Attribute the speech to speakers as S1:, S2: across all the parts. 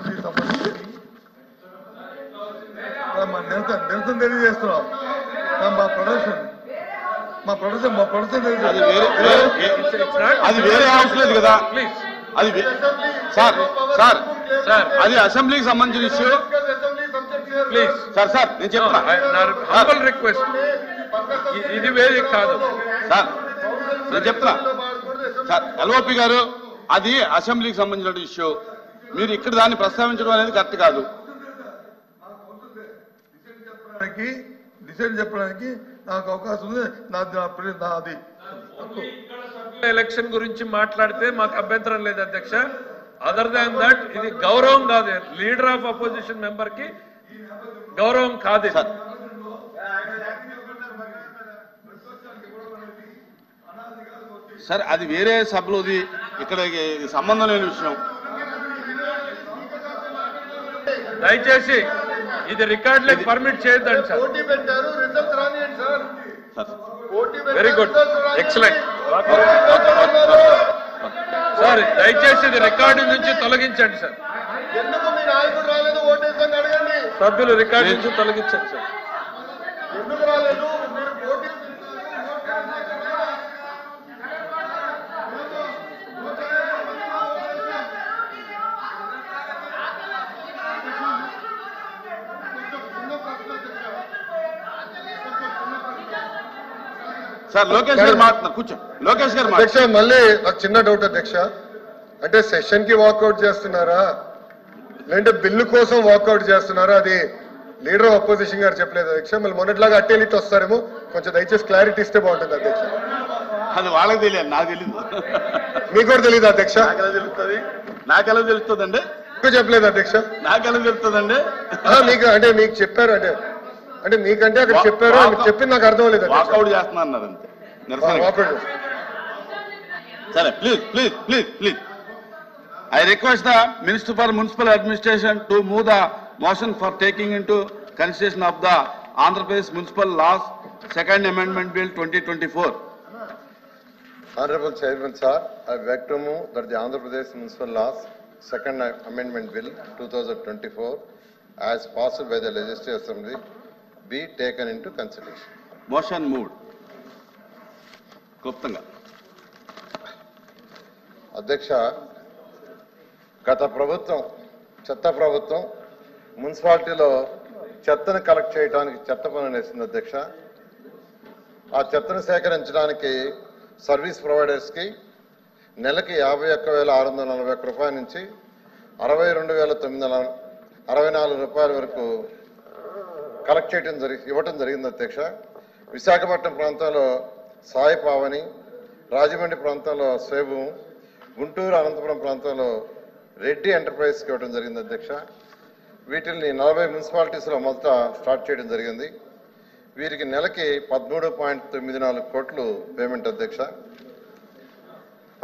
S1: Assembly సంబంధించి నిరసన తెలియజేస్తున్నాం. మా ప్రొడక్షన్
S2: అది వేరే హౌస్ లేదు కదా, అది సార్ సార్ సార్ అది అసెంబ్లీకి సంబంధించిన ఇష్యూ.
S3: ప్లీజ్
S2: సార్ సార్ నేను చెప్తున్నా,
S3: రిక్వెస్ట్ ఇది వేరే కాదు
S2: సార్ నేను చెప్తున్నా సార్. ఎల్ఓపి గారు అది అసెంబ్లీకి సంబంధించిన ఇష్యూ, మీరు ఇక్కడ దాన్ని ప్రస్తావించడం అనేది కరెక్ట్ కాదు.
S1: డిసైడ్ చెప్పడానికి నాకు అవకాశం ఉంది. నాది
S3: ఎలక్షన్ గురించి మాట్లాడితే మాకు అభ్యంతరం లేదు అధ్యక్ష. అదర్ దాన్ దట్ ఇది గౌరవం కాదు, లీడర్ ఆఫ్ అపోజిషన్ మెంబర్ కి గౌరవం కాదు.
S2: సార్ అది వేరే సభలోది, ఇక్కడ సంబంధం లేని విషయం.
S3: దయచేసి ఇది రికార్డులకు పర్మిట్ చేయొద్దండి sir. Very good, excellent sir. దయచేసి ఇది రికార్డు నుంచి తొలగించండి సార్. సభ్యులు రికార్డు నుంచి తొలగించండి సార్.
S2: సార్ లోకేష్ గారు మాట్లాడుతున్నారు, కూర్చో. లోకేష్ గారు
S4: అధ్యక్ష, మళ్ళీ నాకు చిన్న డౌట్ అధ్యక్ష, అంటే సెషన్ కి వాకౌట్ చేస్తున్నారా లేదంటే బిల్లు కోసం వాకౌట్ చేస్తున్నారా? అది లీడర్ ఆఫ్ అపోజిషన్ గారు చెప్పలేదు అధ్యక్ష. మళ్ళీ మొన్నట్లాగా అట్టేలిట్ వస్తారేమో, కొంచెం దయచేసి క్లారిటీ ఇస్తే బాగుంటుంది అధ్యక్ష.
S2: అది వాళ్ళకి తెలియదు, నాకు తెలియదు.
S4: మీకు కూడా తెలియదు అధ్యక్ష?
S2: నాకెలా తెలుస్తుంది? నాకెలా తెలుస్తుందండి?
S4: చెప్పలేదు అధ్యక్ష.
S2: నాకెలా తెలుస్తుందండి?
S4: మీకు అంటే మీకు చెప్పారు, అంటే మీకంటే అక్కడ చెప్పారు, చెప్పింది నాకు అర్థం లేదు.
S2: వాకౌట్ చేస్తున్నా అన్నారు అంతే.
S4: వాకౌట్.
S2: సరే, please please please please I request the Minister for Municipal Administration to move the motion for taking into consideration of the Andhra Pradesh Municipal Laws Second Amendment Bill 2024.
S4: Honorable Chairman sir, I beg to move that the Andhra Pradesh Municipal Laws Second Amendment Bill 2024 as passed by the Legislative Assembly be taken into consideration.
S2: Motion moved. Kluptanga.
S4: అధ్యక్ష, గత ప్రభుత్వం చెత్త ప్రభుత్వం మున్సిపాలిటీలో చెత్తను collect చేయడానికి చెత్త పనులు వేసింది అధ్యక్ష. ఆ చెత్తను సేకరించడానికి సర్వీస్ ప్రొవైడర్స్కి నెలకి 51,641 రూపాయల నుంచి 62,964 రూపాయల వరకు కలెక్ట్ చేయడం ఇవ్వటం జరిగింది అధ్యక్ష. విశాఖపట్నం ప్రాంతంలో సాయి పావని, రాజమండ్రి ప్రాంతంలో సేబు, గుంటూరు అనంతపురం ప్రాంతంలో రెడ్డి ఎంటర్ప్రైజ్కి ఇవ్వడం జరిగింది అధ్యక్ష. వీటిని 40 మున్సిపాలిటీస్లో మొదట స్టార్ట్ చేయడం జరిగింది. వీరికి నెలకి 13.94 కోట్లు పేమెంట్ అధ్యక్ష.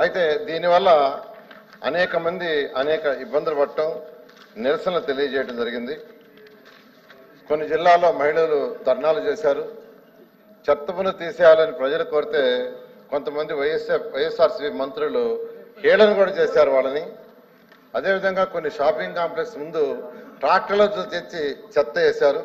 S4: అయితే దీనివల్ల అనేక మంది అనేక ఇబ్బందులు పడటం, నిరసనలు తెలియజేయడం జరిగింది. కొన్ని జిల్లాల్లో మహిళలు ధర్నాలు చేశారు. చెత్త పన్ను తీసేయాలని ప్రజలు కోరితే కొంతమంది వైఎస్ఆర్సీపీ మంత్రులు హేళన కూడా చేశారు వాళ్ళని. అదేవిధంగా కొన్ని షాపింగ్ కాంప్లెక్స్ ముందు ట్రాక్టర్లతో తెచ్చి చెత్త వేశారు.